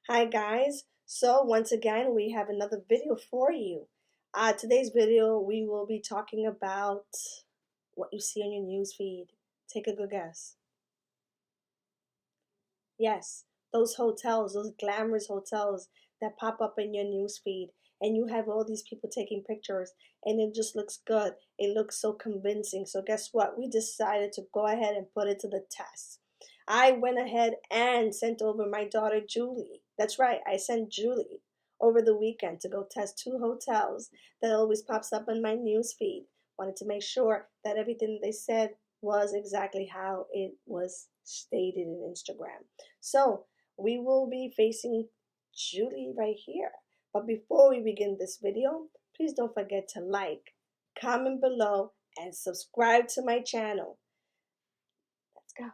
Hi guys, so once again we have another video for you. Today's video we will be talking about what you see on your news feed. Take a good guess. Yes, those hotels, those glamorous hotels that pop up in your news feed, and you have all these people taking pictures, and it just looks good. It looks so convincing. So guess what? We decided to go ahead and put it to the test. I went ahead and sent over my daughter Julie. That's right, I sent Julie over the weekend to go test two hotels that always pops up in my news feed. Wanted to make sure that everything they said was exactly how it was stated in Instagram. So we will be facing Julie right here. But before we begin this video, please don't forget to like, comment below, and subscribe to my channel. Let's go.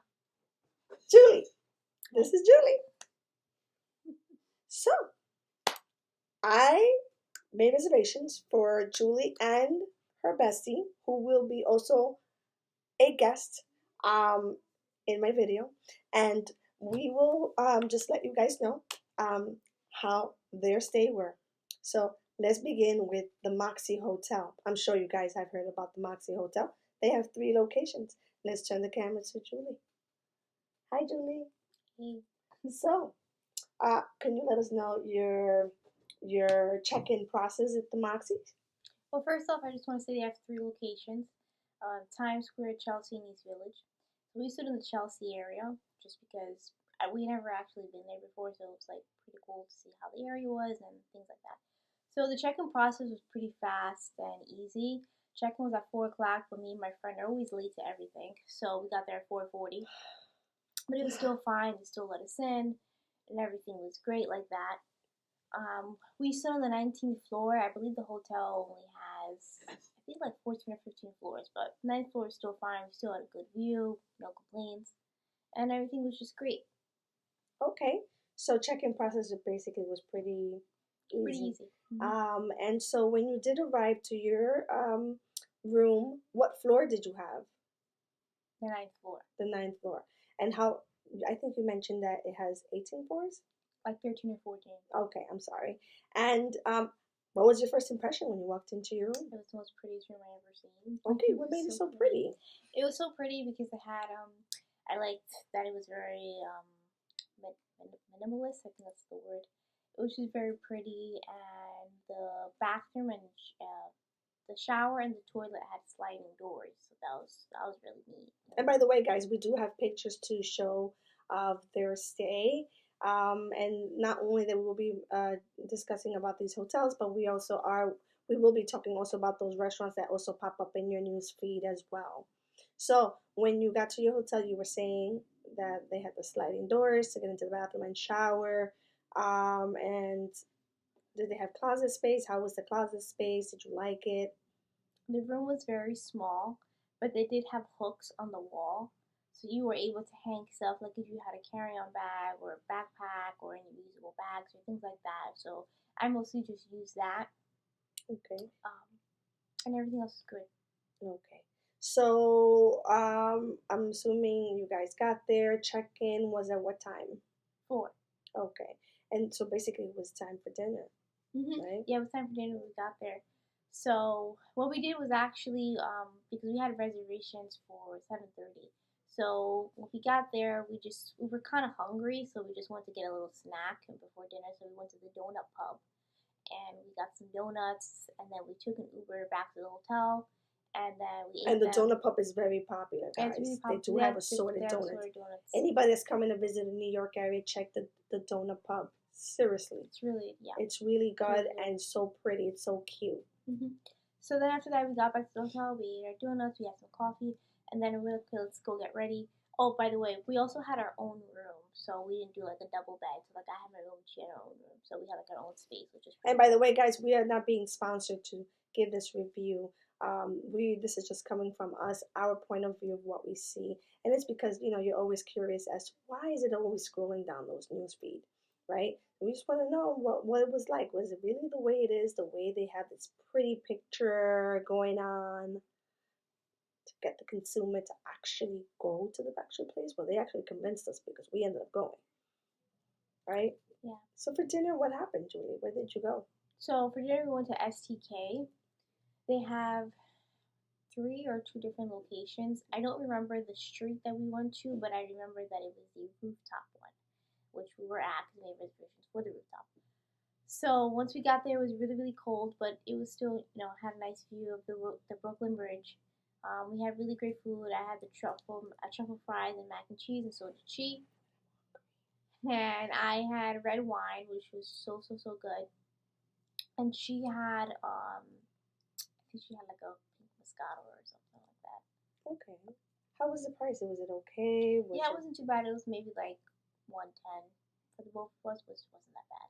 Julie, this is Julie. So I made reservations for Julie and her bestie, who will be also a guest in my video, and we will just let you guys know how their stay were. So let's begin with the Moxie Hotel. I'm sure you guys have heard about the Moxie Hotel. They have 3 locations. Let's turn the camera to Julie. Hi, Julie. Hey. So, can you let us know your check-in process at the Moxie? Well, first off, I just want to say they have 3 locations: Times Square, Chelsea, and East Village. So we stood in the Chelsea area just because we never actually been there before, so it was like pretty cool to see how the area was and things like that. So the check-in process was pretty fast and easy. Check-in was at 4 o'clock, but me and my friend are always late to everything, so we got there at 4:40. But it was still fine. They still let us in, and everything was great like that. We stood on the 19th floor. I believe the hotel only has, I think, like 14 or 15 floors, but 9th floor is still fine. We still had a good view, no complaints, and everything was just great. Okay, so check-in process basically was pretty Pretty easy. easy. Mm-hmm. And so when you did arrive to your room, what floor did you have? The 9th floor, The 9th floor. And how, I think you mentioned that it has 18 floors? like 13 or 14. Okay, I'm sorry. And what was your first impression when you walked into your room? It was the most prettiest room I ever seen. Okay, It what was made it so so pretty. pretty? It was so pretty because it had I liked that it was very minimalist. I think that's the word. It was just very pretty, and the bathroom and the shower and the toilet had sliding doors, so that was really neat. And by the way, guys, we do have pictures to show of their stay. And not only that we will be discussing about these hotels, but we will be talking also about those restaurants that also pop up in your news feed as well. So when you got to your hotel, you were saying that they had the sliding doors to get into the bathroom and shower. And did they have closet space? How was the closet space? Did you like it? The room was very small, but they did have hooks on the wall, so you were able to hang stuff like if you had a carry-on bag or a backpack or any reusable bags or things like that. So I mostly just used that, Okay. and everything else is good. Okay. So, I'm assuming you guys got there. Check-in was at what time? 4. Okay. And so basically it was time for dinner, right? Yeah, it was time for dinner when we got there. So what we did was actually because we had reservations for 7:30. So when we got there, we were kind of hungry, so we just wanted to get a little snack before dinner. So we went to the donut pub and we got some donuts, and then we took an Uber back to the hotel, and then we And ate the them. donut pub is very popular, And it's really guys. They do popular. have They assorted have donuts. assorted donuts. Anybody that's coming to visit the New York area, check the donut pub. Seriously. It's really, yeah. It's really good Really good. and so pretty. It's so cute. So then after that, we got back to the hotel. We ate our donuts. We had some coffee, and then we were like, okay, let's go get ready. Oh, by the way, we also had our own room, so we didn't do like a double bed. So like I had my room, she had her own room, so we had like our own space, which is pretty And by the cool. way, guys, we are not being sponsored to give this review. This is just coming from us, our point of view of what we see, and it's because you're always curious as to why is it always scrolling down those news feed, right? We just want to know what it was like. Was it really the way it is? The way they have this pretty picture going on to get the consumer to actually go to the actual place? Well, they actually convinced us because we ended up going, right? Yeah. So for dinner, what happened, Julie? Where did you go? So for dinner, we went to STK. They have three or two different locations. I don't remember the street that we went to, but I remember that it was the rooftop one, which we were at because we made reservations for the rooftop. So once we got there, it was really really cold, but it was still had a nice view of the Brooklyn Bridge. We had really great food. I had the truffle fries and mac and cheese, and so did she. And I had red wine, which was so so so good. And she had I think she had like a pink moscato or something like that. Okay. How was the price? Was it okay? Yeah, it wasn't too bad. It was maybe like 110 for the both of us, which wasn't that bad.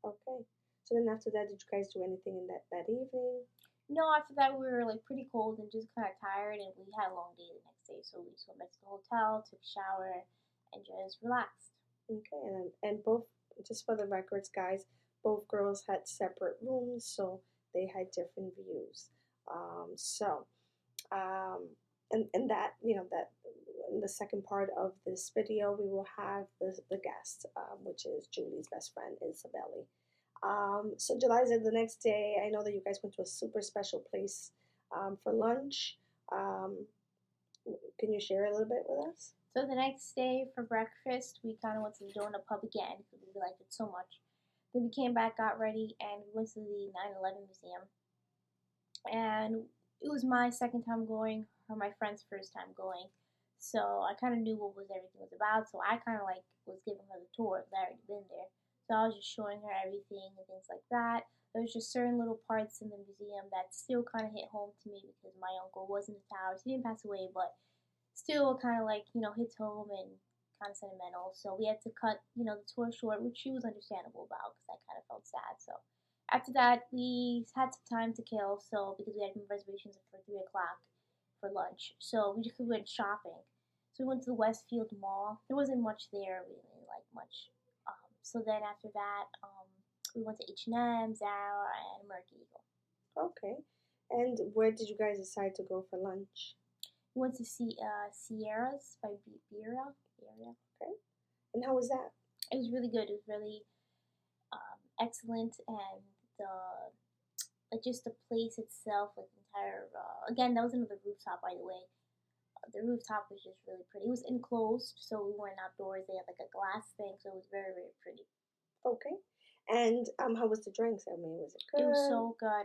Okay. So then after that, did you guys do anything in that evening? No, after that we were like pretty cold and just kind of tired, and we had a long day the next day, so we just went back to the hotel, took a shower, and just relaxed. Okay, and both, just for the records, guys, both girls had separate rooms, so they had different views. So, um, and that that in the second part of this video, we will have the guest, which is Julie's best friend, Isabelli. So July said the next day, I know that you guys went to a super special place for lunch. Um, can you share a little bit with us? So the next day for breakfast, we kind of went to the donut pub again because we liked it so much. Then we came back, got ready, and we went to the 9/11 museum. And it was my second time going, or my friend's first time going. So I kind of knew what everything was about. So I kind of like was giving her the tour because I already been there. So I was just showing her everything and things like that. There was just certain little parts in the museum that still kind of hit home to me because my uncle was in the towers. He didn't pass away, but still kind of like hits home and kind of sentimental. So we had to cut the tour short, which she was understandable about because I kind of felt sad. So after that, we had some time to kill. So because we had reservations for 3 o'clock for lunch, so we just went shopping. So we went to the Westfield Mall. There wasn't much there really, like much. So then after that, we went to H&M, Zara, and American Eagle. Okay. And where did you guys decide to go for lunch? We went to see Sierra's by Beera. Okay. And how was that? It was really good. It was really excellent, and just the place itself, like the entire. Again, that was another rooftop, by the way. The rooftop was just really pretty. It was enclosed, so we weren't outdoors. They had like a glass thing, so it was very very pretty. Okay. And how was the drinks? I mean, was it good? It was so good.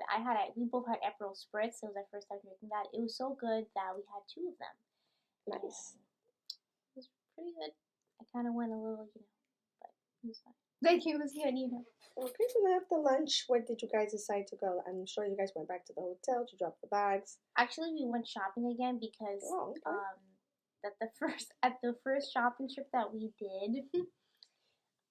We both had Aperol Spritz. It was our first time drinking that. It was so good that we had 2 of them. Nice. And it was pretty good. I kind of went a little, but it was fine. Thank you. It was good. Okay, so then after lunch, where did you guys decide to go? I'm sure you guys went back to the hotel to drop the bags. Actually, we went shopping again because at the first shopping trip that we did,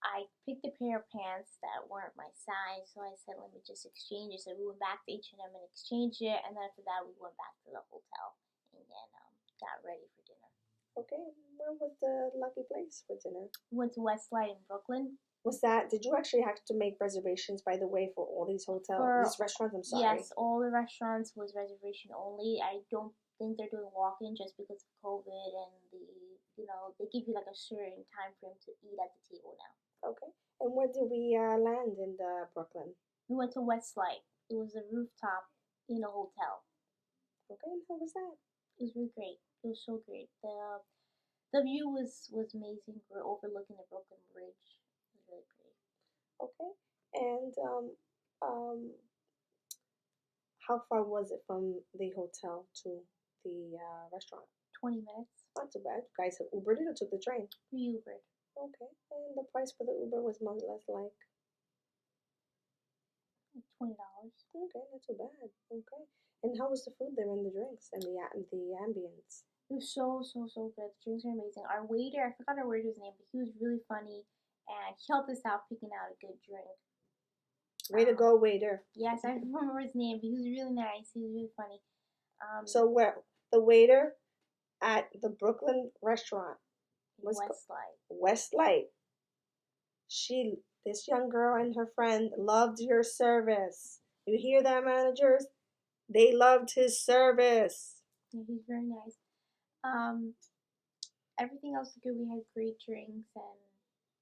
I picked a pair of pants that weren't my size, so I said, let me just exchange it. So we went back to H&M and exchanged it, and then after that, we went back to the hotel and then got ready for dinner. Okay, where was the lucky place for dinner? We went to Westlight in Brooklyn. Did you actually have to make reservations, by the way, for all these these restaurants? I'm sorry. Yes, all the restaurants was reservation only. I don't think they're doing walk-in just because of COVID and they give you like a certain time frame to eat at the table now. Okay. And where did we land in Brooklyn? We went to Westlight. It was a rooftop in a hotel. Okay, and how was that? It was really great. It was so great. The view was amazing. We're overlooking the Brooklyn Bridge. It was really pretty. Okay. And how far was it from the hotel to the restaurant? 20 minutes. Not too bad. You guys have Ubered it or took the train? We Ubered. Okay. And the price for the Uber was more or less like $20. Okay, not too bad. Okay. And how was the food there and the drinks and the ambience? It was so good. The drinks are amazing. Our waiter, I forgot our waiter's name, but he was really funny and he helped us out picking out a good drink. Way to go, waiter. Yes, I remember his name, but he was really nice. He was really funny. So where the waiter at the Brooklyn restaurant was Westlight. This young girl and her friend loved your service. You hear that, managers? They loved his service. Yeah, he's very nice. Everything else was good. We had great drinks and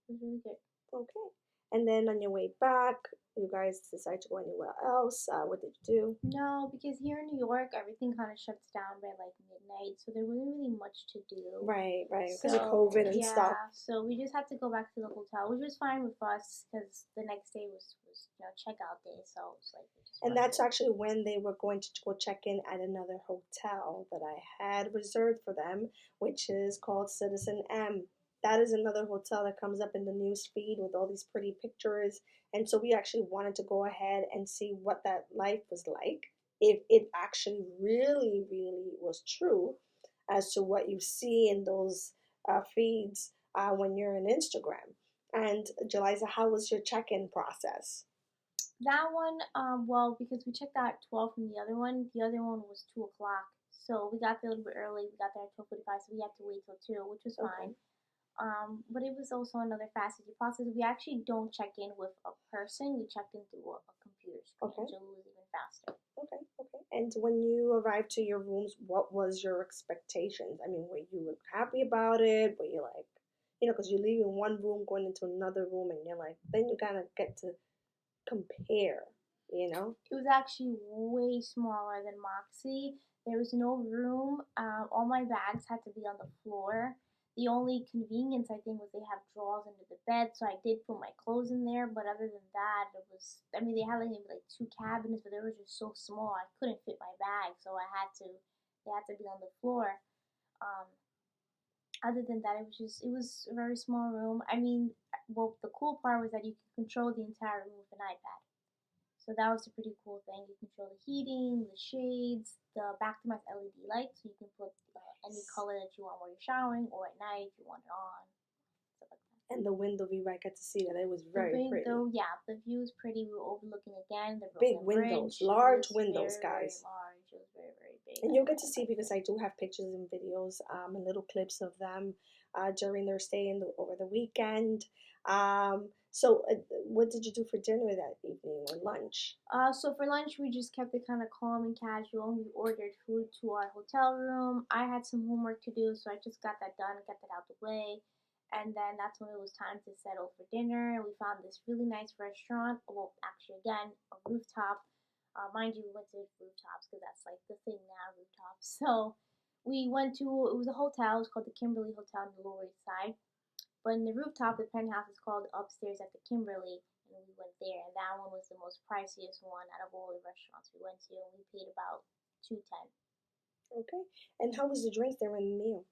it was really good. Okay. And then on your way back, you guys decide to go anywhere else. What did you No, because here in New York, everything kind of shuts down by like midnight, so there wasn't really much to do? do. Right, because of So COVID and yeah, stuff. so we just had to go back to the hotel, which was fine with us because the next day was checkout day, so it's like we just And went that's there. actually when they were going to go check in at another hotel that I had reserved for them, which is called CitzenM. That is another hotel that comes up in the news feed with all these pretty pictures. And so we actually wanted to go ahead and see what that life was like, if it actually really, really was true as to what you see in those feeds when you're on Instagram. And Jeliza, how was your check-in process? That one, well, because we checked out at 12 from the other one was 2 o'clock. So we got there a little bit early. We got there at 12:45, so we had to wait till 2, which was Okay. fine. But it was also another faster process. We actually don't check in with a person. We checked in through a computer screen, Okay. so it was even faster. Okay, okay. And when you arrived to your rooms, what was your expectations? I mean, were you happy about it? Were you like, because you're leaving one room, going into another room, and you're like, then you kind of get to compare, you know? It was actually way smaller than Moxie. There was no room. All my bags had to be on the floor. The only convenience I think was they have drawers under the bed, so I did put my clothes in there. But other than that, it was. I mean, they had like maybe like 2 cabinets, but they were just so small. I couldn't fit my bag, so I had to. They had to be on the floor. Um, Other than that, it was a very small room. I mean, well, the cool part was that you could control the entire room with an iPad. So that was a pretty cool thing. You control the heating, the shades, the back to back LED lights, so you can put any color that you want while you're showering or at night if you want it on, stuff like that. And the window view, I got to see that. It was The very pretty. window, yeah, the view is pretty. We were overlooking again the Big Brooklyn windows, Bridge. large It was windows, very, very guys. large. It was very, very big. And you'll get to see because I do have pictures and videos and little clips of them during their stay over the weekend. So, what did you do for dinner that evening or lunch? So for lunch, we just kept it kind of calm and casual. We ordered food to our hotel room. I had some homework to do, so I just got that done, got that out the way. And then that's when it was time to settle for dinner. We found this really nice restaurant. Well, actually, again, a rooftop. Mind you, we went to rooftops because that's like the thing now, rooftops. So we went to, it was a hotel. It was called the Kimberley Hotel on the Lower East Side. But in the rooftop, the penthouse is called Upstairs at the Kimberley, and we went there. And that one was the most priciest one out of all the restaurants we went to, and we paid about $210. Okay. And how was the drinks there in the meal?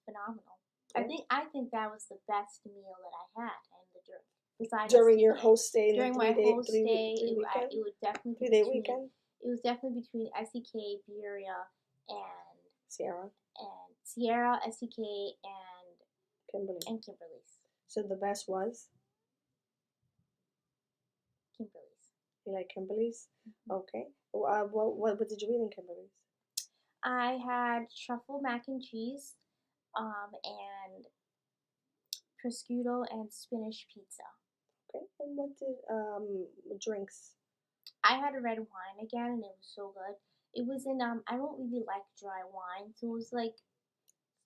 Phenomenal. Yeah. I think that was the best meal that I had, and the drink. Besides during your whole stay, during my whole stay, it would definitely 3 day weekend. It was definitely between SEK, Berea, and Sierra, SEK, and Kimberly's. So the best was Kimberly's. You like Kimberly's? Mm-hmm. Okay. What did you eat in Kimberly's? I had truffle mac and cheese, and prosciutto and spinach pizza. Okay. And what did drinks? I had a red wine again, and it was so good. It was in I don't really like dry wine, so it was like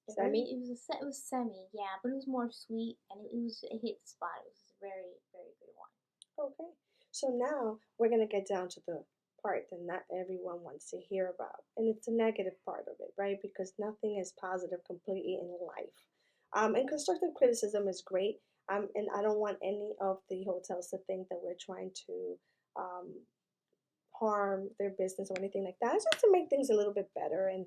Semi? it was semi, yeah, but it was more sweet, and it hit the spot. It was very, very good wine. Okay. So now we're gonna get down to the part that not everyone wants to hear about, and it's the negative part of it, right? Because nothing is positive completely in life. And constructive criticism is great. And I don't want any of the hotels to think that we're trying to harm their business or anything like that. It's just to make things a little bit better and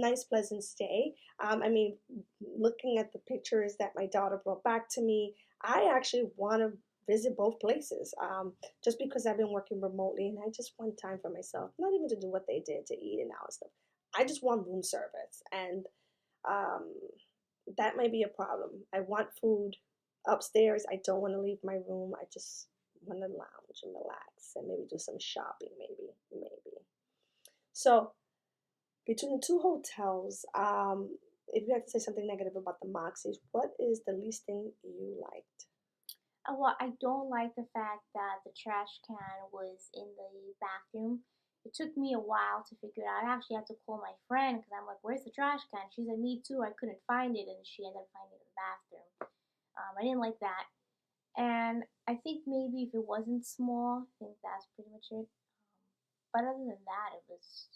nice, pleasant stay. I mean, looking at the pictures that my daughter brought back to me, I actually want to visit both places just because I've been working remotely and I just want time for myself, not even to do what they did to eat and all stuff. I just want room service, and that might be a problem. I want food upstairs. I don't want to leave my room. I just want to lounge and relax and maybe do some shopping, maybe. So between the two hotels, if you had to say something negative about the Moxies, what is the least thing you liked? Well, I don't like the fact that the trash can was in the bathroom. It took me a while to figure it out. I actually had to call my friend because I'm like, "Where's the trash can?" She said, "Me too. I couldn't find it," and she ended up finding it in the bathroom. I didn't like that. And I think maybe if it wasn't small, I think that's pretty much it. But other than that, it was.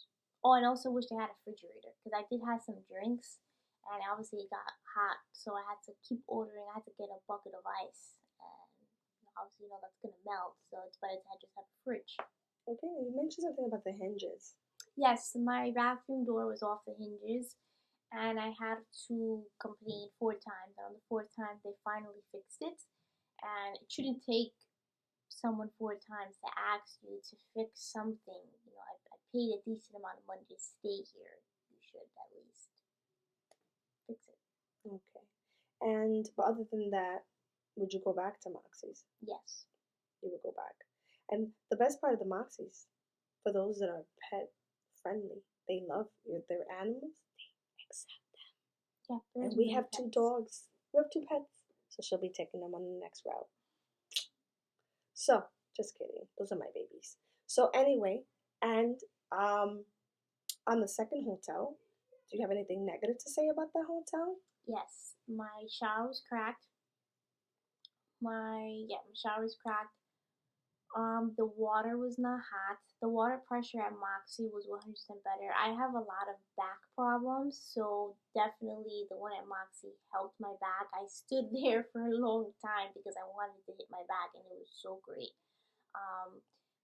Oh, and also wish they had a refrigerator because I did have some drinks, and obviously it got hot, so I had to keep ordering. I had to get a bucket of ice, and obviously that's gonna melt, so it's better to just have a fridge. Okay, you mentioned something about the hinges. Yes, my bathroom door was off the hinges, and I had to complain 4 times. And on the fourth time, they finally fixed it, and it shouldn't take someone 4 times to ask you to fix something. I paid a decent amount of money to stay here. You should at least fix it. Okay. But other than that, would you go back to Moxie's? Yes. You would go back. And the best part of the Moxies, for those that are pet friendly, they love their animals. They accept them. Yeah. And we have 2 dogs. We have 2 pets. So she'll be taking them on the next route. So, just kidding. Those are my babies. So anyway, and on the second hotel, do you have anything negative to say about that hotel? Yes. My shower was cracked. My shower was cracked. The water was not hot. The water pressure at Moxie was 100% better. I have a lot of back problems, so definitely the one at Moxie helped my back. I stood there for a long time because I wanted to hit my back, and it was so great.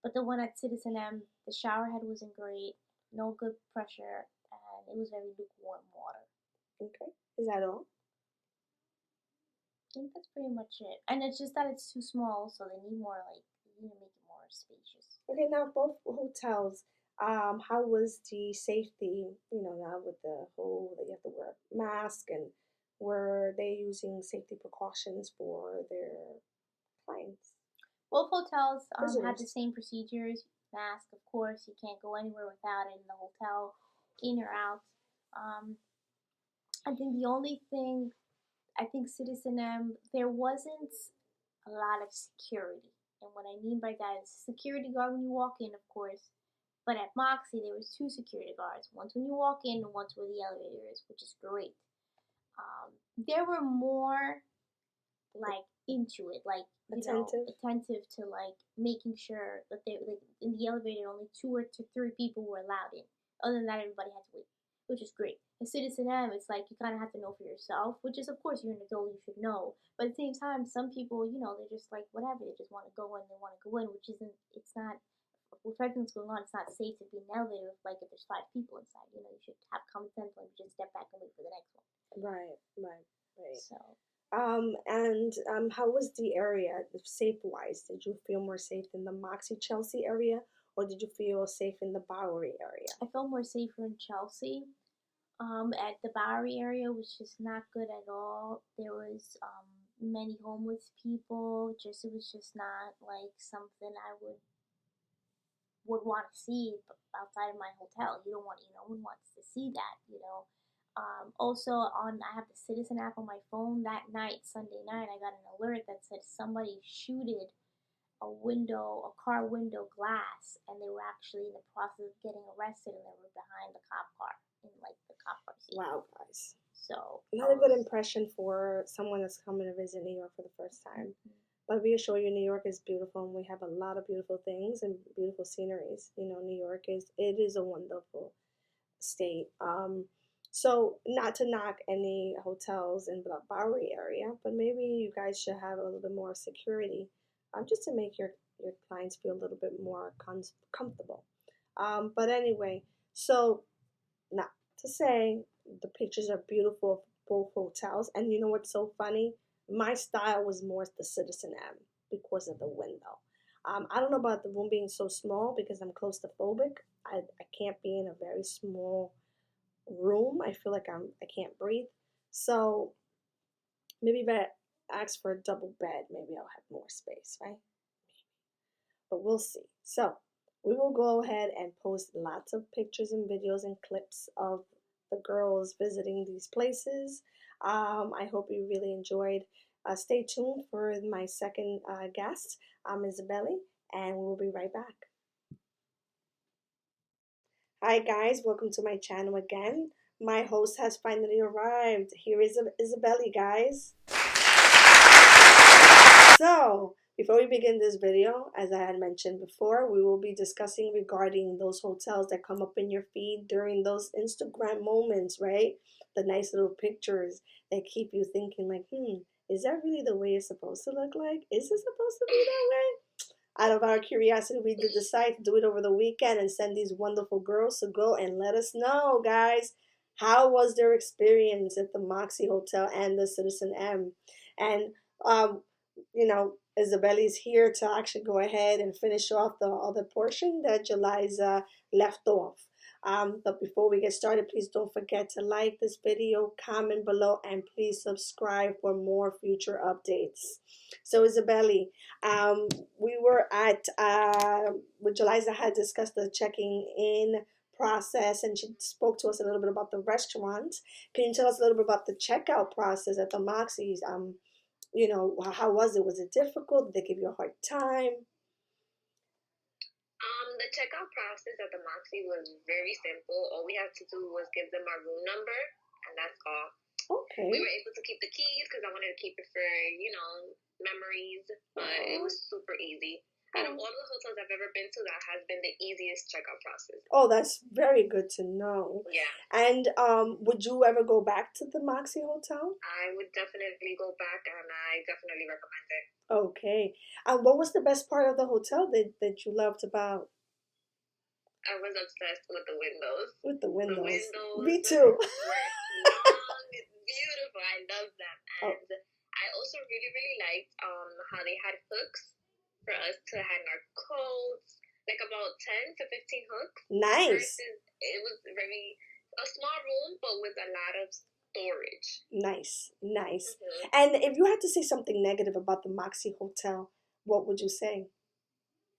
But the one at CitzenM, the shower head wasn't great, no good pressure, and it was very lukewarm water. Okay. Is that all? I think that's pretty much it. And it's just that it's too small, so they need more you need to make it more spacious. Okay, now both hotels, how was the safety, now with the whole that you have to wear a mask, and were they using safety precautions for their clients? Both hotels had the Visitors. same procedures. Mask, of course, you can't go anywhere without it in the hotel, in or out. I think the only thing, I think CitzenM, there wasn't a lot of security. And what I mean by that is security guard when you walk in, of course. But at Moxie, there was 2 security guards. Once when you walk in and once where the elevator is, which is great. There were more into it, attentive to making sure that they in the elevator only 2 or 3 people were allowed in. Other than that, everybody had to wait, which is great. At CitzenM, it's you kind of have to know for yourself, which is, of course, you're an adult, you should know. But at the same time, some people, they're just whatever, they just want to go in, which isn't, it's not, with everything's going on, it's not safe to be in an elevator if there's 5 people inside. You should have common sense and just step back and wait for the next one. Right. So. How was the area safe-wise? Did you feel more safe in the Moxie Chelsea area, or did you feel safe in the Bowery area? I felt more safer in Chelsea. At the Bowery area was just not good at all. There was many homeless people. It was just not something I would want to see outside of my hotel. You don't want, no one wants to see that. Also I have the Citizen app on my phone. That night, Sunday night, I got an alert that said somebody shooted a car window glass, and they were actually in the process of getting arrested, and they were behind the cop car in the cop car seat. Wow, guys. So not a good impression for someone that's coming to visit New York for the first time. Mm-hmm. But we assure you, New York is beautiful, and we have a lot of beautiful things and beautiful sceneries. New York is a wonderful state. So not to knock any hotels in the Bowery area, but maybe you guys should have a little bit more security, just to make your clients feel a little bit more comfortable. But anyway, so not to say the pictures are beautiful of both hotels, and you know what's so funny? My style was more the CitzenM because of the window. I don't know about the room being so small because I'm claustrophobic. I can't be in a very small room. I feel like I can't breathe. So maybe if I ask for a double bed, maybe I'll have more space, right? But we'll see. So we will go ahead and post lots of pictures and videos and clips of the girls visiting these places. I hope you really enjoyed. Stay tuned for my second guest. I'm Isabelle, and we'll be right back. Hi guys, welcome to my channel again. My host has finally arrived. Here is Isabelle, guys. So, Before we begin this video, as I had mentioned before, we will be discussing regarding those hotels that come up in your feed during those Instagram moments, right? The nice little pictures that keep you thinking like, is that really the way it's supposed to look like? Is it supposed to be that way? Out of our curiosity, we did decide to do it over the weekend and send these wonderful girls to go and let us know, guys, how was their experience at the Moxie Hotel and the CitzenM. And, um, Isabelle's here to actually go ahead and finish off the other portion that Jeliza left off. But before we get started, please don't forget to like this video, comment below, and please subscribe for more future updates. So, Isabelle, we were at, with Jeliza had discussed the checking in process, and she spoke to us a little bit about the restaurant. Can you tell us a little bit about the checkout process at the Moxie's? How was it? Was it difficult? Did they give you a hard time? The checkout process at the Moxie was very simple. All we had to do was give them our room number, and that's all. Okay. We were able to keep the keys because I wanted to keep it for, memories, but it was super easy. Out of all the hotels I've ever been to, that has been the easiest checkout process. Oh, that's very good to know. Yeah. And would you ever go back to the Moxie Hotel? I would definitely go back, and I definitely recommend it. Okay. And what was the best part of the hotel that you loved about? I was obsessed with the windows. With the windows. The windows. Me too. Were long. It's beautiful. I love them. And I also really, really liked how they had hooks for us to hang our coats, like about 10 to 15 hooks. Nice. It was a small room, but with a lot of storage. Nice. Mm-hmm. And if you had to say something negative about the Moxie Hotel, what would you say?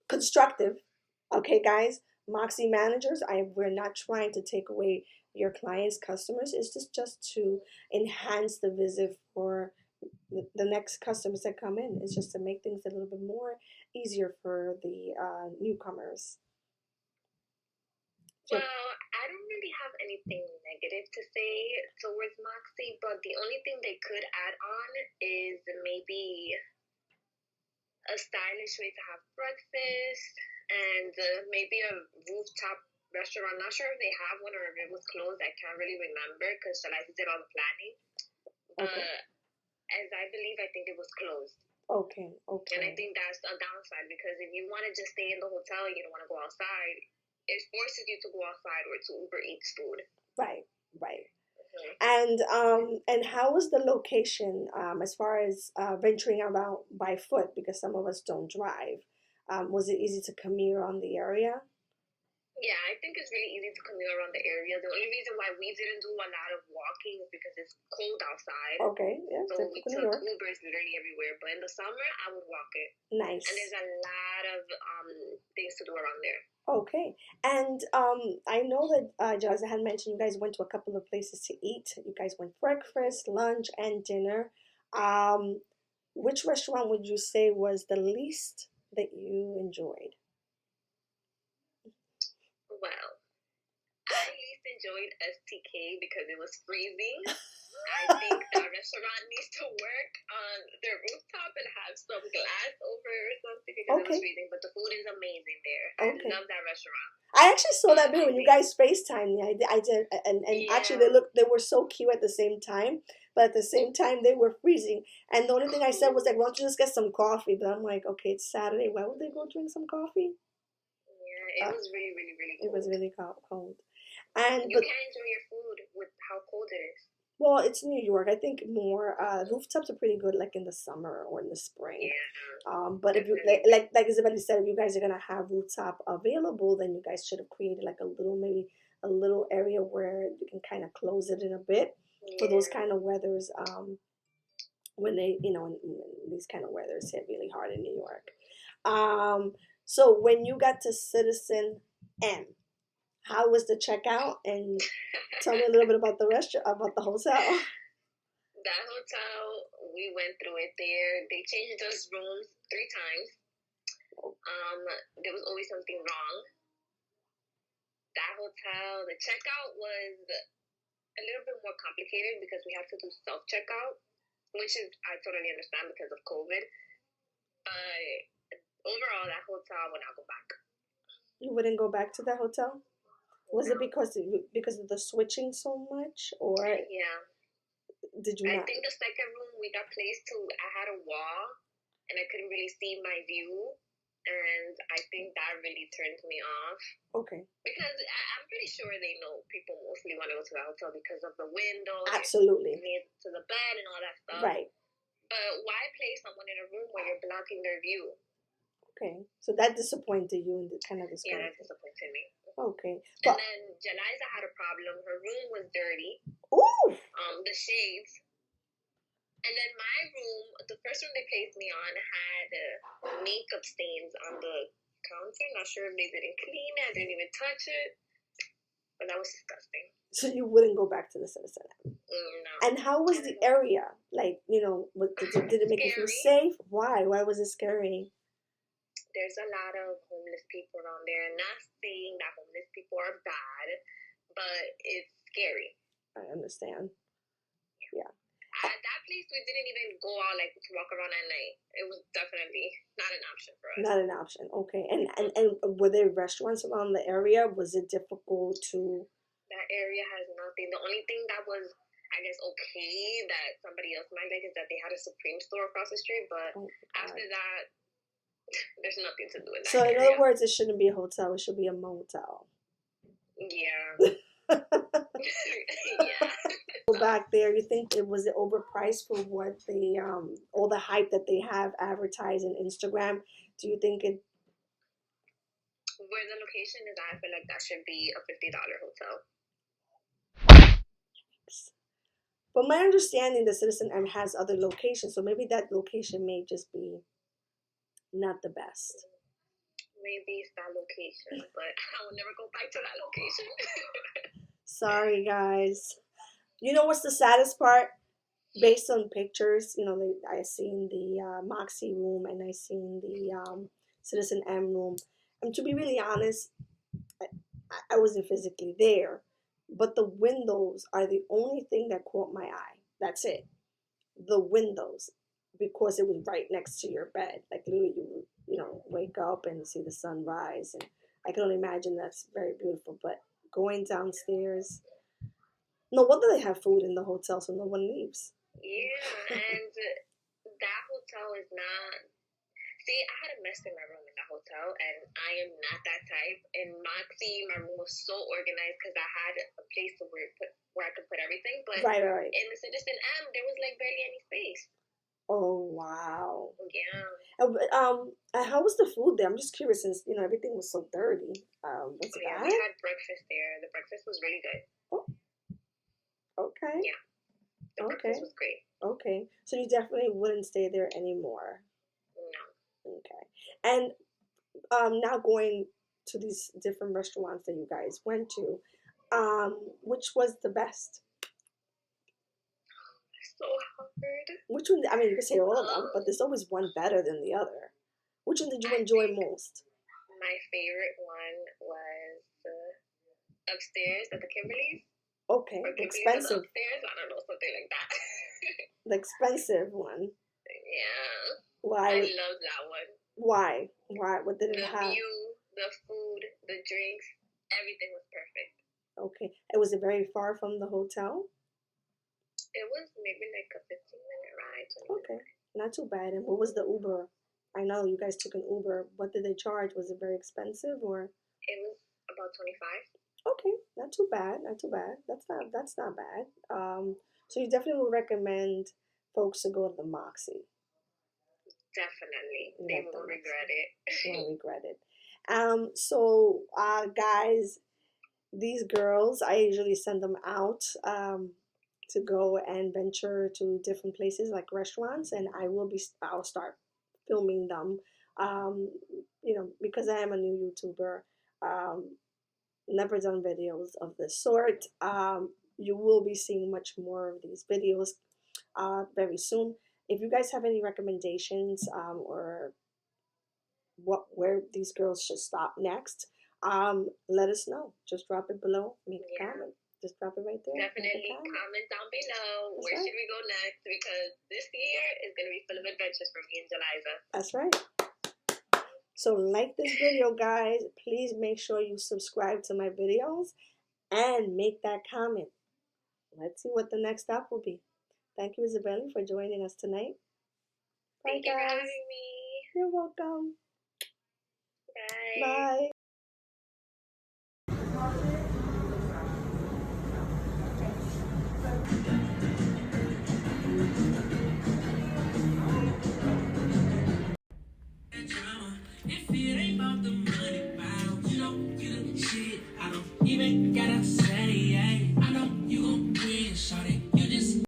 Constructive. Okay, guys. Moxie managers, we're not trying to take away your clients' customers. It's just to enhance the visit for the next customers that come in. It's just to make things a little bit more easier for the newcomers. Well, I don't really have anything negative to say towards Moxie, but the only thing they could add on is maybe a stylish way to have breakfast and maybe a rooftop restaurant. Not sure if they have one or if it was closed. I can't really remember because Shalisa did all the planning. Okay. As I believe, I think it was closed. Okay. And I think that's a downside because if you want to just stay in the hotel and you don't want to go outside, it forces you to go outside or to Uber Eats food. Right. Mm-hmm. And how was the location as far as venturing around by foot, because some of us don't drive? Was it easy to commute around the area? Yeah, I think it's really easy to commute around the area. The only reason why we didn't do a lot of walking is because it's cold outside. Okay, yeah. So we took Ubers literally everywhere. But in the summer, I would walk it. Nice. And there's a lot of things to do around there. Okay. And I know that Jazza had mentioned you guys went to a couple of places to eat. You guys went breakfast, lunch, and dinner. Which restaurant would you say was the least that you enjoyed? Well, I least enjoyed STK because it was freezing. I think that restaurant needs to work on their rooftop and have some glass over or something because it was freezing. But the food is amazing there. I love that restaurant. I actually saw that video when you guys FaceTimed me. I did, and actually they were so cute at the same time, but at the same time they were freezing. And the only thing I said was like, "Why don't you just get some coffee?" But I'm like, okay, it's Saturday. Why would they go drink some coffee? Yeah, it was really, really, really cold. It was really cold. And you can't enjoy your food with how cold it is. Well, it's New York. I think more rooftops are pretty good, like in the summer or in the spring. Yeah. But if you like Isabella said, if you guys are gonna have rooftop available, then you guys should have created like a little area where you can kind of close it in a bit for those kind of weathers. When they when these kind of weathers hit really hard in New York. So when you got to CitzenM, how was the checkout? And tell me a little bit about the restaurant, about the hotel. That hotel, we went through it there. They changed us rooms 3 times. There was always something wrong. That hotel, the checkout was a little bit more complicated because we had to do self-checkout, which is, I totally understand because of COVID. Overall, that hotel I would not go back. You wouldn't go back to that hotel? Was it No. because of the switching so much, or Yeah. did you I not? think the second room we got placed to, I had a wall and I couldn't really see my view. And I think that really turned me off. Okay. Because I'm pretty sure they know people mostly want to go to the hotel because of the windows. Absolutely. Near to the bed and all that stuff. Right. But why place someone in a room where you're blocking their view? Okay. So that disappointed you and kind of Yeah, discouraged that disappointed me. Okay. And then Jeliza had a problem. Her room was dirty. Ooh. The shades. And then my room, the first room they placed me on, had makeup stains on the counter. Not sure if they didn't clean it. I didn't even touch it. But that was disgusting. So you wouldn't go back to the CitzenM? No. And how was the area? Like, you know, did it make you feel safe? Why? Why was it scary? There's a lot of homeless people around there. Not saying that homeless people are bad, but it's scary. I understand. Yeah. At that place, we didn't even go out like to walk around at night. It was definitely not an option for us. Not an option. Okay. And were there restaurants around the area? Was it difficult to? That area has nothing. The only thing that was, I guess, okay that somebody else might like is that they had a Supreme store across the street. But after that, there's nothing to do in that So in area. other words, it shouldn't be a hotel. It should be a motel. Yeah. Yeah. Go back there. You think it was overpriced for what the all the hype that they have advertised in Instagram? Do you think it? Where the location is, I feel like that should be a $50 hotel. But my understanding, the CitzenM has other locations, so maybe that location may just be not the best. Maybe it's that location, but I will never go back to that location. Sorry, guys. You know what's the saddest part? Based on pictures, you know, I seen the Moxie room and I seen the CitzenM room. And to be really honest, I wasn't physically there, but the windows are the only thing that caught my eye. That's it. The windows, because it was right next to your bed. Like literally, you know, wake up and see the sunrise, and I can only imagine that's very beautiful. But going downstairs, no wonder they have food in the hotel, so no one leaves. Yeah, and that hotel is not. See, I had a mess in my room in the hotel, and I am not that type. In Moxie, my room was so organized because I had a place where I could put everything. But right. In the CitzenM, there was like barely any space. Oh wow. Yeah. How was the food there? I'm just curious, since you know everything was so dirty. Was it bad? We had breakfast there. The breakfast was really good. Oh. Okay. Yeah. The breakfast was great. Okay. So you definitely wouldn't stay there anymore. No. Okay. And now going to these different restaurants that you guys went to, which was the best? So hard. Which one? I mean, you can say all of them, but there's always one better than the other. Which one did you enjoy most? My favorite one was upstairs at the Kimberley's. Okay, the expensive. Upstairs, I don't know, something like that. The expensive one. Yeah. Why? I love that one. Why? What did it have? The view, the food, the drinks, everything was perfect. Okay. And was it very far from the hotel? It was maybe like a 15-minute ride. Okay. Not too bad. And what was the Uber? I know you guys took an Uber. What did they charge? Was it very expensive or? It was about 25. Okay, not too bad. Not too bad. That's not bad. So you definitely would recommend folks to go to the Moxie. Definitely. They won't regret it. Won't regret it. So guys, these girls, I usually send them out to go and venture to different places like restaurants, and I'll start filming them. You know, because I am a new YouTuber. Never done videos of this sort. You will be seeing much more of these videos very soon. If you guys have any recommendations or where these girls should stop next, let us know. Just drop it below. Make a comment. Just drop it right there. Definitely comment down below. Where should we go next? Because this year is going to be full of adventures for me and Jeliza. That's right. So like this video, guys. Please make sure you subscribe to my videos and make that comment. Let's see what the next stop will be. Thank you, Isabella, for joining us tonight. Bye, Thank you for having me. You're welcome. Bye. Bye. If it ain't about the money, bound, you don't get a shit. I don't even gotta say, I know you gon' win, shawty. You just.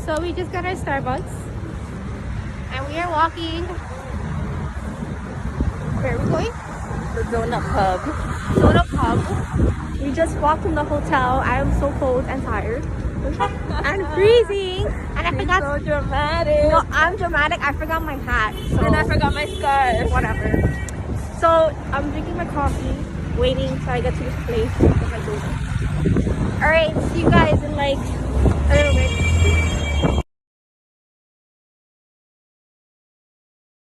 So we just got our Starbucks and we are walking. Where are we going? The Donut Pub. Donut Pub. We just walked from the hotel. I am so cold and tired. And freezing. And I forgot. So dramatic. No, I'm dramatic. I forgot my hat. So And I forgot my scarf. whatever. So I'm drinking my coffee, waiting till I get to this place. Alright, see you guys in like a little bit.